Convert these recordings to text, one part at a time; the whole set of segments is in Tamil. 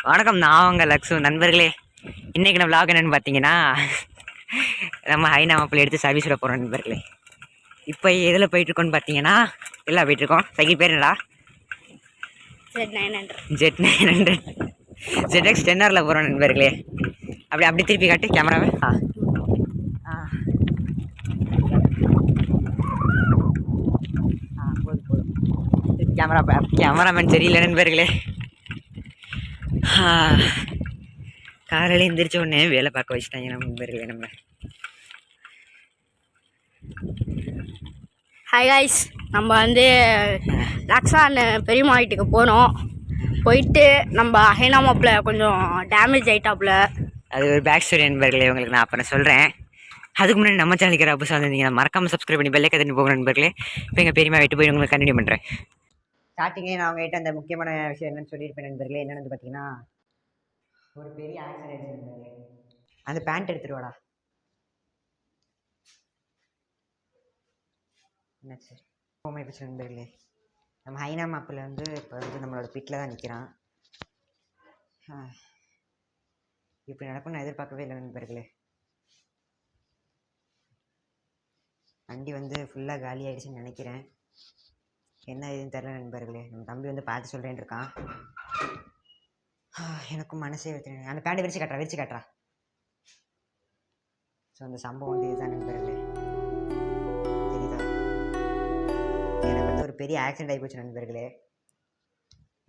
வணக்கம், நான் உங்கள் லக்ஸு. நண்பர்களே, இன்றைக்கி நான் விளாக் என்னென்னு பார்த்தீங்கன்னா, நம்ம ஹைனா மாப்பிள்ளை எடுத்து சர்வீஸ் விட போகிறோம் நண்பர்களே. இப்போ எதில் போயிட்டுருக்கோன்னு பார்த்தீங்கன்னா, எல்லாம் போயிட்டுருக்கோம். சைக்கிள் பேர் என்னடா? Z900 ZX 10Rல போகிறோம் நண்பர்களே. அப்படி திருப்பி காட்டு கேமராவை. போதும் கேமராமேன் சரியில்லை நண்பர்களே. காலையில் எந்திரிச்ச உடனே வேலை பார்க்க வச்சுட்டாங்க நம்ம நண்பர்களே. நம்ம ஹாய் காய்ஸ், நம்ம லக்ஸான் பெரியம்மா வீட்டுக்கு போனோம். போயிட்டு நம்ம ஹைனா மாப்பிள்ள கொஞ்சம் டேமேஜ் ஆகிட்டாப்புல. அது ஒரு பேக் ஸ்டோரி நண்பர்களே, உங்களுக்கு நான் அப்புறம் சொல்கிறேன். அதுக்கு முன்னாடி நம்ம சேனலுக்கு அப்போ வந்திருந்தீங்கன்னா மறக்காமல் சப்ஸ்கிரைப் பண்ணி பெல்லை கதறி போங்க நண்பர்களே. இப்போ எங்கள் பெரியம்மா வீட்டு போய் உங்களுக்கு கண்டினியூ பண்ணுறேன். ஸ்டார்டிங்கே நான் அவங்ககிட்ட அந்த முக்கியமான விஷயம் என்னென்னு சொல்லியிருப்பேன் நண்பர்களே. என்னென்னு பார்த்தீங்கன்னா, ஒரு பெரிய ஆக்சிடென்ட் நண்பர்களே. அந்த பேண்ட் எடுத்துருவாடா. என்னாச்சு ஹோமே பிரச்சனை நண்பர்களே. நம்ம ஹைனா மாப்பிள்ள இப்போ நம்மளோட பிட்டில் தான் நிற்கிறான். இப்படி நடக்கும் நான் எதிர்பார்க்கவே இல்லை நண்பர்களே. வண்டி ஃபுல்லாக காலி ஆகிடுச்சுன்னு நினைக்கிறேன். என்ன இதுன்னு தெரில நண்பர்களே. நம்ம தம்பி பார்த்து சொல்கிறேன்னு இருக்கான். எனக்கும் மனசே வைக்கிறேன். அந்த பேண்டை விரிச்சு காட்டுறா. ஸோ அந்த சம்பவம் இதுதான் நண்பர்களே. தெரியுதா, எனக்கு ஒரு பெரிய ஆக்சிடென்ட் ஆகி போச்சு நண்பர்களே.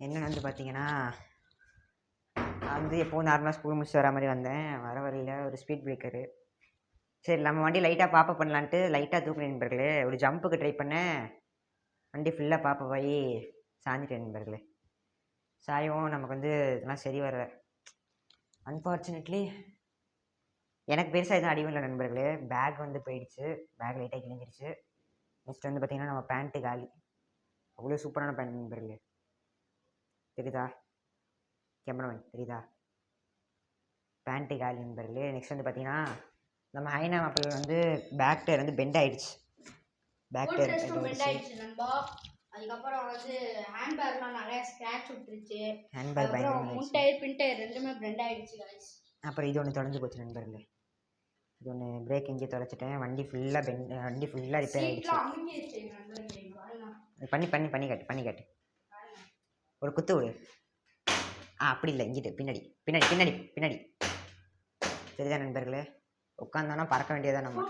என்னென்னு பார்த்தீங்கன்னா, நான் எப்போவும் நார்மலாக ஸ்கூல் முடிச்சு வர மாதிரி வந்தேன். வர வழியில் ஒரு ஸ்பீட் பிரேக்கரு. சரி, நம்ம வண்டி லைட்டாக பாப்பப் பண்ணலான்ட்டு லைட்டாக தூக்குனேன் நண்பர்களே. ஒரு ஜம்புக்கு ட்ரை பண்ணேன். வண்டி ஃபுல்லாக பாப்பப் ஆகி சாஞ்சிட்டேன் நண்பர்களே. சாயவும் நமக்கு இதெல்லாம் சரி வர. அன்ஃபார்ச்சுனேட்லி எனக்கு பெருசாக எதுவும் அடிவும் இல்லை நண்பர்களே. பேக் போயிடுச்சு. பேக் லைட்டாக கிழிஞ்சிருச்சு. நெக்ஸ்ட் பார்த்தீங்கன்னா நம்ம பேண்ட்டு காலி. அவ்வளோ சூப்பரான பேண்ட் நண்பர்களே. தெரியுதா கேமராமேன், தெரியுதா? பேண்ட்டு காலி நண்பர்களே. நெக்ஸ்ட் பார்த்தீங்கன்னா, நம்ம ஹைனா மாப்பிள்ளை பேக் டயர் பெண்ட் ஆகிடுச்சு. பேக் டயர் பெண்ட் ஆகிடுச்சு நண்பா. அதுக்கப்புறம் ஹேண்ட்பேக்லாம் நிறைய ஸ்க்ராட்ச் விட்டுருச்சு. ஹேண்ட்பேக் பயங்கரமாக முன் டயர் பின் டயர் ரெண்டுமே பெண்ட் ஆகிடுச்சு गाइस. அப்புறம் இது ஒன்று தொலைஞ்சு போச்சு நண்பர்களே. இது ஒன்று பிரேக் இங்கே தொலைச்சிட்டேன். வண்டி ஃபுல்லாக ரிப்பேர் ஆகிடுச்சு. பண்ணி காட்டு. ஒரு குத்து விடு. அப்படி இல்லை, இங்கிட்டு பின்னாடி. சரிதான் நண்பர்களே. உட்காந்தோன்னா பறக்க வேண்டியதான் நம்ம.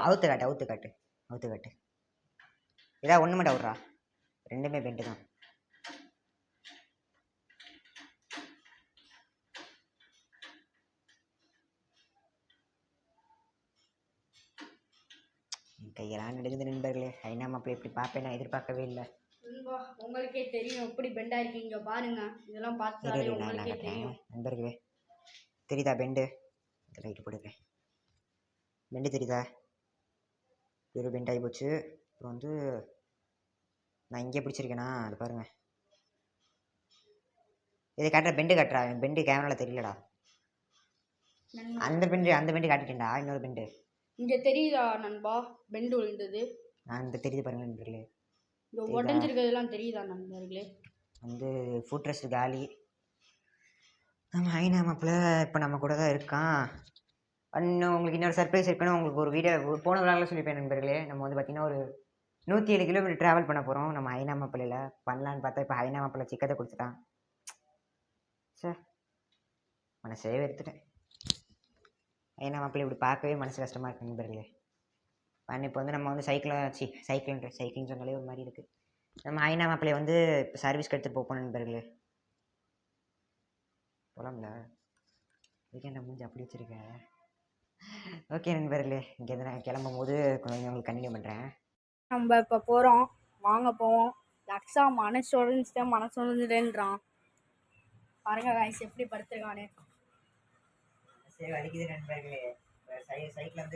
அவுத்து காட்டு. ஏதாவது ஒன்று மட்டும் விட்றா. ரெண்டுமே பெண்டு தான். கையெல்லாம் நடுங்குது நண்பர்களே. ஹைனா மாப்பிள்ளை இப்படி பார்ப்பேன் நான் எதிர்பார்க்கவே இல்லை. உங்களுக்கே தெரியும் எப்படி பெண்டா இருக்கீங்க பாருங்க. இதெல்லாம் பார்த்தாலே உங்களுக்கே தெரியும் நண்பர்களே. தெரியுதா பெண்டு? ரைட்டு போடுறேன். பெண்டு தெரியுதா? ஒரு பெண்ட் ஆகி போச்சு. அப்புறம் நான் இங்கே பிடிச்சிருக்கேனா, அது பாருங்க. இதை காட்டுற பெண்டு காட்டுறா. பெண்டு கேமராவில் தெரியலடா. அந்த பெண்டு காட்டிட்டேன்டா. இன்னொரு பெண்டு இங்கே தெரியுதா நண்பா? பெண்டு விழுந்தது தெரியுது பாருங்க நண்பர்களே. இந்த உடஞ்சிருக்கிறதுலாம் தெரியுதா நண்பர்களே? ஃபுட் ரெஸ்ட் காலி. நம்ம ஹைனா மாப்பிள்ள இப்போ நம்ம கூட தான் இருக்கான். இன்னும் உங்களுக்கு இன்னொரு சர்ப்ரைஸ் இருக்குன்னு உங்களுக்கு ஒரு வீடியோ போன விழாவில் சொல்லியிருப்பேன் நண்பர்களே. நம்ம பார்த்திங்கன்னா ஒரு 107 கிலோமீட்டர் ட்ராவல் பண்ண போகிறோம் நம்ம ஹைனா மாப்பிள்ளையில். பண்ணலான்னு பார்த்தா இப்போ ஹைனா மாப்பிள்ளை சிக்கத்தை கொடுத்துட்டான். சார் மனசே எடுத்துட்டேன். ஹைனா மாப்பிள்ளை இப்படி பார்க்கவே மனசு கஷ்டமாக இருக்குது நண்பர்களே. இப்போ நம்ம சைக்கிள்னு சொன்னாலே ஒரு மாதிரி இருக்குது. நம்ம ஹைனா மாப்பிள்ளை இப்போ சர்வீஸ்க்கு எடுத்து போகணும் நண்பர்களே. போகலாம்ல? இதுக்கு என்ன மூஞ்சி அப்படி வச்சுருக்கேன். ஓகே நண்பர்களே, இங்கேருந்து நான் கிளம்பும் போது கொஞ்சம் உங்களுக்கு கண்டினியூ பண்ணுறேன். நம்ம இப்போ போகிறோம், வாங்க போவோம். லக்ஸா மனசொழிஞ்சுட்டேன்றான் பாருங்க காய்ஸ் எப்படி படுத்துருக்கானே. சரி, வலிக்குது நண்பர்களே. சைக்கிள்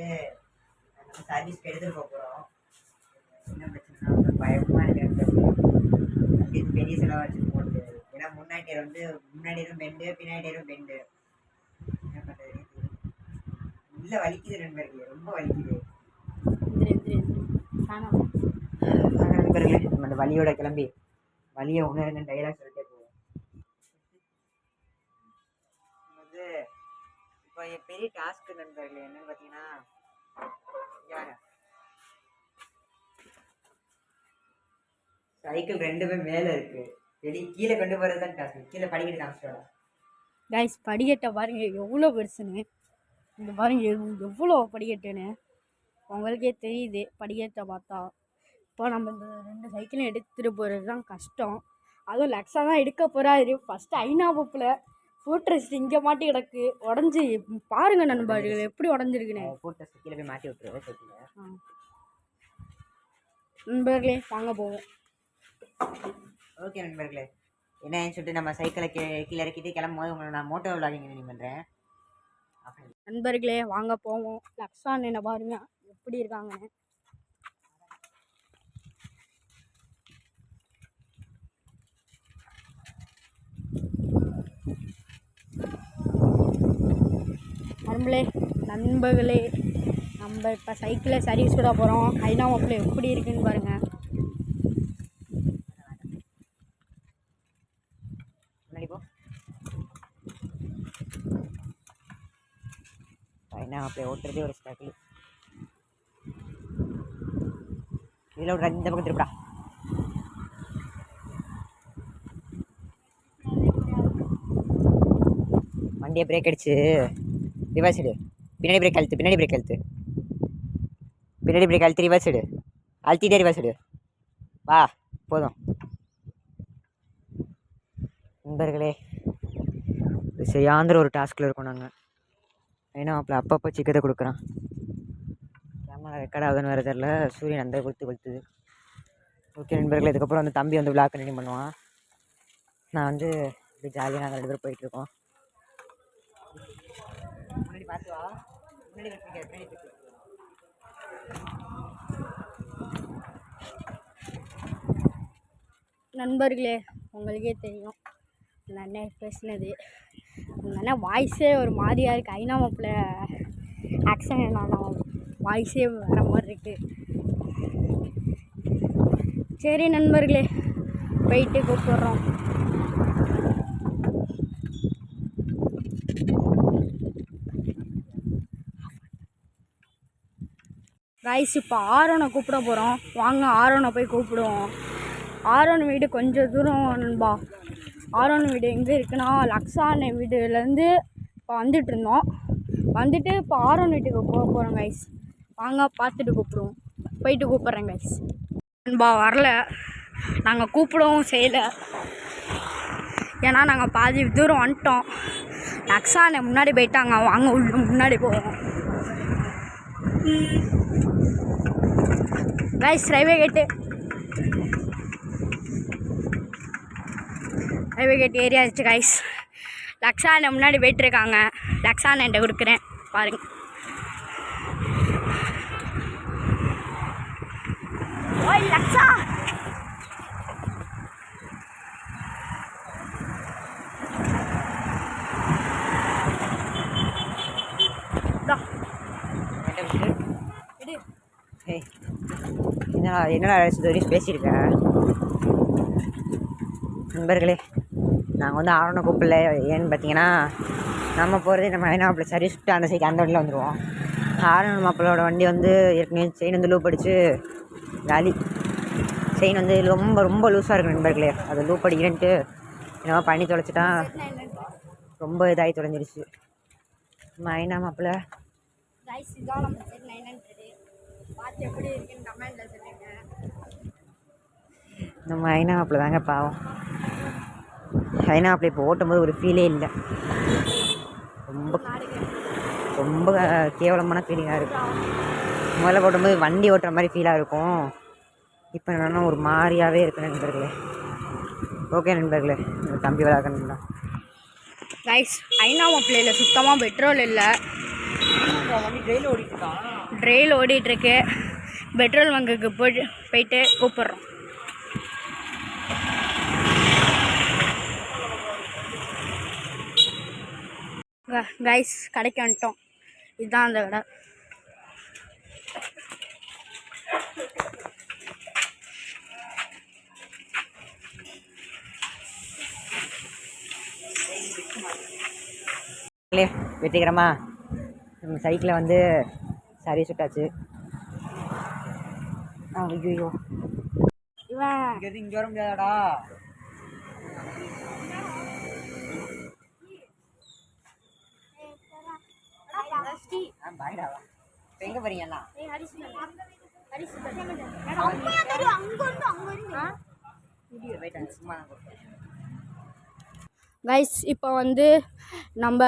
நம்ம சர்வீஸ்க்கு எடுத்துகிட்டு போக போகிறோம். என்ன பிரச்சனைனா பயமாக இருக்குது. பெரிய செலவாச்சு போட்டு. ஏன்னா முன்னாடி பெண்டு, பின்னாடி பெண்டு. என்ன பண்ணுறது? இல்லை, வலிக்குது நண்பர்களே, ரொம்ப வலிக்குது நண்பர்களே. நம்ம அந்த வலியோட கிளம்பி வலியை உணர்ந்து டைலாக் சொல்லிட்டே போவோம். இப்போ என் பெரிய டாஸ்க் நண்பர்களே என்னன்னு பார்த்தீங்கன்னா சைக்கிள் ரெண்டுமே மேலே இருக்கு கீழே கொண்டு போகிறது தான் டாஸ்க். கீழே படிக்கிட்டு காமிச்சிட்டோம் கைஸ். படிக்கட்டை பாருங்க எவ்வளோ பெருசுன்னு. இந்த பாருங்க எவ்வளோ படிக்கட்டுன்னு உங்களுக்கே தெரியுது படிக்கட்டை பார்த்தா. இப்போ நம்ம இந்த 2 சைக்கிளும் எடுத்துகிட்டு போகிறது தான் கஷ்டம். அதுவும் லக்ஸாக தான் எடுக்க போகிறாரு. ஃபஸ்ட்டு ஐநாவப்பில் ஃபுட் ரெஸ்ட் இங்கே மாட்டி கிடக்கு உடஞ்சி பாருங்கள் நண்பர்கள் எப்படி உடஞ்சிருக்குன்னு. ஃபுட் ரெஸ்ட் கீழே போய் மாட்டி விட்டுருவோம் சைக்கிளில். நண்பர்களே வாங்க போவோம். ஓகே நண்பர்களே, என்னன்னு சொல்லிட்டு நம்ம சைக்கிளை கீழே இறக்கிட்டு கிளம்பும் போது உங்களை நான் மோட்டோ விளாகிங் கண்டினியூ பண்ணுறேன். நண்பர்களே வாங்க போவோம். லக்ஸான் என்ன பாருங்க எப்படி இருக்காங்கன்னு. நண்பர்களே நம்ம இப்போ சைக்கிளை சர்வீஸ் விட போகிறோம். ஐநாவப்பில் எப்படி இருக்குன்னு பாருங்கள். ஐநாவப்பில் ஓட்டுறதே ஒரு ஸ்ட்ரகிள். இதில் விட்றா, இந்த பக்கம் திருப்பா. வண்டியை பிரேக் அடிச்சு ரிவர்ஸ் எடு. பின்னாடி பிரேக் அழுத்து, பின்னாடி பிரேக் அழுத்து, பின்னாடி பிரேக் அழுத்து ரிவர்ஸ் எடு. அழுத்திட்டே ரிவர்ஸ் எடு. வா போதும் நண்பர்களே. செய்யாந்திர ஒரு டாஸ்கில் இருக்கோம் நாங்கள். ஏன்னா அப்பப்போ சிக்கத்தை கொடுக்குறான். கேமரா ரெக்கார்ட் ஆகுதுன்னு வேறு தெரில. சூரியன் அந்த கொளுத்துது. ஓகே நண்பர்களே, இதுக்கப்புறம் வந்து தம்பி வந்து விளாக் கண்டினியூ பண்ணுவான். நான் வந்து இப்படி ஜாலியாக நாங்கள் 2 பேரும் போயிட்டுருக்கோம். முன்னாடி பார்த்து வா. முன்னாடி நண்பர்களே உங்களுக்கே தெரியும் அந்த அண்ணன் பேசினது. அந்த அண்ணன் வாய்ஸே ஒரு மாதிரியாக இருக்குது. ஐநாவப்பில் ஆக்ஷன் என்ன வாய்ஸே வேறு மாதிரி இருக்குது. சரி நண்பர்களே போயிட்டு கூப்பிட்றோம். ரைஸ் இப்போ ஆரோனை கூப்பிட போகிறோம். வாங்க ஆரோனை போய் கூப்பிடுவோம். ஆரோன் வீடு கொஞ்சம் தூரம் நண்பா. ஆரோன் வீடு எங்கே இருக்குன்னா லக்ஸான வீடுலேருந்து இப்போ வந்துட்டு இருந்தோம். வந்துட்டு இப்போ ஆரோன் வீட்டுக்கு போக போகிறோம் கைஸ். வாங்க பார்த்துட்டு கூப்பிடுவோம். போயிட்டு கூப்பிட்றேன் கைஸ். நண்பா வரல, நாங்கள் கூப்பிடவும் செய்யலை. ஏன்னா நாங்கள் பாதி தூரம் வந்துட்டோம். லக்ஸானை முன்னாடி போயிட்டாங்க. வாங்க உள்ள முன்னாடி போவோம் கைஸ். ரயில்வே கேட் ஏரியா ஆச்சு கைஸ். லக்ஸானை முன்னாடி போயிட்டுருக்காங்க. லக்ஸானை என்கிட்ட கொடுக்குறேன் பாருங்க. ஓய் லக்ஸா, என்னடா வரையும் பேசியிருக்கேன் நண்பர்களே. நாங்கள் வந்து ஆரோனை கூப்பிடல. ஏன்னு பார்த்தீங்கன்னா நம்ம போகிறதே நம்ம ஐநாவப்பில் சர்வீஸ் விட்டு அந்த சைடு அந்த வண்டியில் வந்துடுவோம். ஆரோன் மாப்பிளோட வண்டி வந்து ஏற்கனவே செயின் வந்து லூப் அடித்து காலி. செயின் வந்து ரொம்ப ரொம்ப லூஸாக இருக்குது நண்பர்களே. அது லூப் அடிக்கிறேன்ட்டு என்னவோ பண்ணி தொலைச்சிட்டான். ரொம்ப இதாகி தொலைஞ்சிருச்சு. நம்ம ஐநா மாப்பிள்ள நம்ம ஐநா மாப்பிள்ள தாங்க பாவம். ஐநா மாப்பிள்ள இப்போ ஓட்டும்போது ஒரு ஃபீலே இல்லை. ரொம்ப ரொம்ப கேவலமான ஃபீலிங்காக இருக்கும். முதல்ல ஓட்டும்போது வண்டி ஓட்டுற மாதிரி ஃபீலாக இருக்கும். இப்போ என்னன்னா ஒரு மாதிரியாகவே இருக்கு நண்பர்களே. ஓகே நண்பர்களே, தம்பி விளாக்கணுங்களா ரைஸ். ஐநாவப்பிள்ளையில் சுத்தமாக பெட்ரோல் இல்லை. ட்ரெயில் ஓடிட்டுருக்கு. பெட்ரோல் பங்குக்கு போயிட்டு கூப்பிட்றோம். கைஸ் கடைக்கு வந்துட்டோம். இதுதான் அந்த கடை. வெற்றிகரமாக நம்ம சைக்கிளை வந்து சரி சுட்டாச்சு. ஐயோ இவன் இங்கே வர முடியாதாடா. பாய்டா எங்கே போறீங்கண்ணா? கைஸ் இப்போ வந்து நம்ம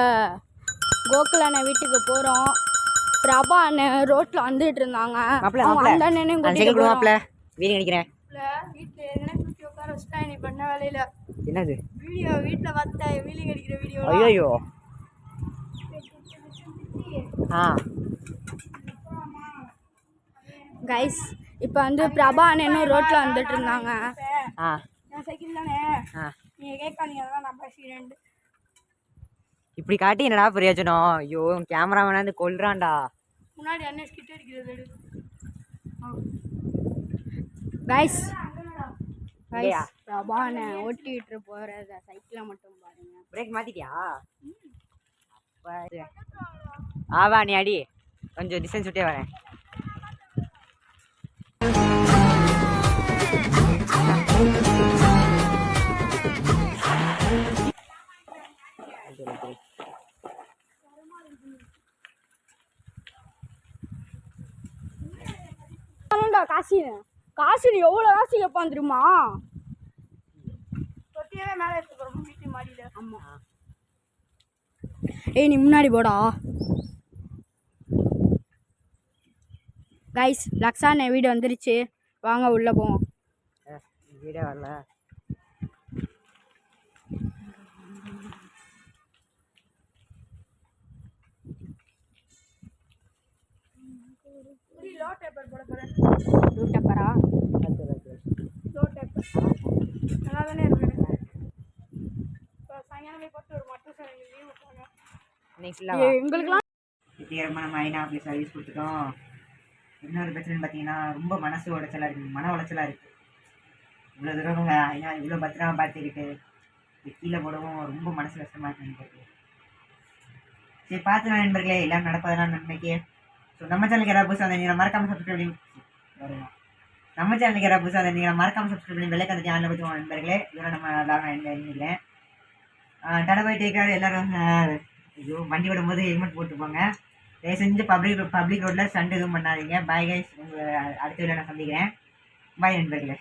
கோகுல் அண்ணன் வீட்டுக்கு போகிறோம். பிரபா அண்ணன் ரோட்டில் வந்துட்டு இருந்தாங்க. அந்த அண்ணனையும் கூட்டிட்டு போகிறோம். வீடியோ நினைக்கிறேன். வீட்டில் ஏற்கனவே தூக்கி உட்கார வச்சுட்டா நீ பண்ண வேலையில். என்னது வீடியோ வீட்டில் பார்த்தா வீலிங் அடிக்கிற வீடியோ. ஐயோ கைஸ் இப்போ வந்து பிரபா அண்ணனும் ரோட்டில் வந்துட்டு இருந்தாங்க. சைக்கிள் தானே நீங்கள் கேட்காதீங்க, அதான் நான் பேசிக்கிறேன். இப்படி காட்டி என்னடா பிரயோஜனம்? ஐயோ கேமராமேனா வந்து கொல்றான்டா. முன்னாடி அண்ணன் ஸ்கிட் அடிக்கிறது. கைஸ் பிரபா அண்ணன் ஓட்டிட்டு போகிறத சைக்கிளை மட்டும் பாருங்க. பிரேக் மாத்திட்டியா? ஆவா நீ அடி, கொஞ்சம் டிஸ்டன்ஸ் விட்டே வரேன். காசு எவ்வளோ காசு கேட்பான் தெரியுமா? தொட்டியவே மேலே எடுத்து போகிறோம் வீட்டு மாடியில். ஆமாம். ஏய் நீ முன்னாடி போடா. கைஸ் லக்ஸான வீடு வந்துருச்சு, வாங்க உள்ளே போவோம். வீடே வரல. லோ டேப்பர் போட போகிறேன். லோ டேப்பரா? லோ டேப்பர் நல்லா தானே இருக்கு. இப்போ சாயங்காலமே போட்டு ஒரு மட்டும் சார் எங்களுக்கு லீவ் விட்டாங்க. எங்களுக்குலாம் வெற்றிகரமாக நம்ம ஐநா ஆஃபீஸ் சர்வீஸ் கொடுத்துட்டோம். இன்னொரு பிரச்சனைன்னு பார்த்தீங்கன்னா ரொம்ப மனசு உடைச்சலாக இருக்குது, மன உளைச்சலாக இருக்குது. இவ்வளோ தூரம் ஐநா இவ்வளோ பத்திரமா பார்த்துக்கிட்டு கீழே போடவும் ரொம்ப மனசு கஷ்டமாக இருக்குன்னு. சரி பார்த்துக்கலாம் நண்பர்களே, எல்லாம் நடப்பதெல்லாம் நன்மைக்கு. ஸோ நம்ம சேனலுக்கு யாராவது புதுசாக வந்தீங்கன்னா மறக்காமல் சப்ஸ்கிரைப் பண்ணி வருவோம். நம்ம சேனலுக்கு யாராவது புதுசாக வந்தீங்கன்னா மறக்காமல் சப்ஸ்கிரைப் பண்ணி வெள்ளைக்கு அந்த சேனலில் பற்றி நண்பர்களே. இதோட நம்ம லாபம் நினைக்கிறேன். டடை போய் டேக்கார் எல்லோரும் ஐயோ வண்டி விடும்போது ஹெல்மெட் போட்டுப்போங்க. தயவு செஞ்சு பப்ளிக் ரோட்டில் சண்டை எதுவும் பண்ணாதீங்க. பாய் கைஸ், உங்கள் அடுத்த வீடியோ நான் சந்திக்கிறேன். பாய் நண்பர்களே.